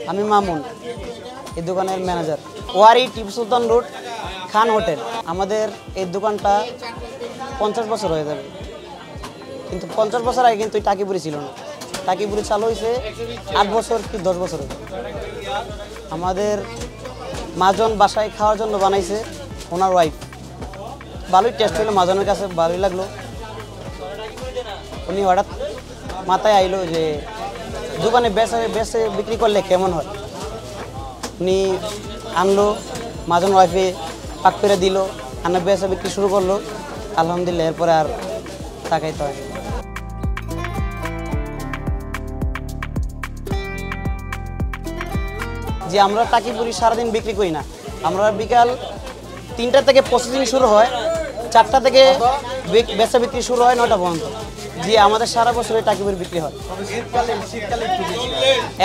আমি মামুন, এই দোকানের ম্যানেজার। ওয়ারি টিপু সুলতান রোড, খান হোটেল। আমাদের এই দোকানটা 50 বছর হয়ে যাবে, কিন্তু 50 বছর আগে কিন্তু টাকিপুরি ছিল না। টাকিপুরি চালু হয়েছে 8 বছর কি 10 বছর। আমাদের মাজন বাসায় খাওয়ার জন্য বানাইছে ওনার ওয়াইফ। ভালোই টেস্ট হলো, মাজনের কাছে ভালোই লাগলো। উনি হঠাৎ মাথায় আইলো যে দোকানে বেচে বিক্রি করলে কেমন হয়। উনি আনলো, মাজন ওয়াইফে পাক করে দিল, আনা বেচা বিক্রি শুরু করলো। আলহামদুলিল্লাহ, এরপরে আর তাকাইতে হয়। যে আমরা টাকিপুরি সারাদিন বিক্রি করি না, আমরা বিকাল 3টা থেকে প্রসেসিং শুরু হয়, 4টা থেকে বেচা বিক্রি শুরু হয় 9টা পর্যন্ত। যে আমাদের সারা বছরে টাকিপুরি বিক্রি হয়।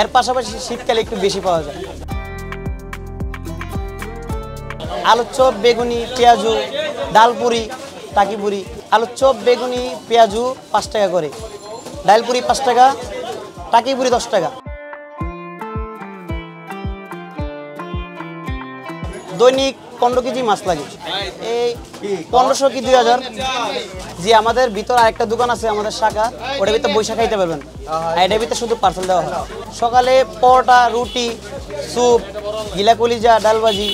এর পাশাপাশি শীতকালে একটু বেশি পাওয়া যায়। আলুর চপ, বেগুনি, পেঁয়াজু, ডালপুরি, টাকিপুরি। আলুর চপ, বেগুনি, পেঁয়াজু 5 টাকা করে, ডালপুরি 5 টাকা, টাকিপুরি 10 টাকা। দৈনিক 15 কেজি মাছ লাগে, এই 1500 কি 2000। যে আমাদের ভিতর আরেকটা দোকান আছে আমাদের শাখা, ওটার ভিতরে বৈশাখ খাইতে পারবেন, আর এটার ভিতরে শুধু পার্সেল দেওয়া হয়। সকালে পরোটা, রুটি, স্যুপ, গিলা কলিজা, ডালবাজি,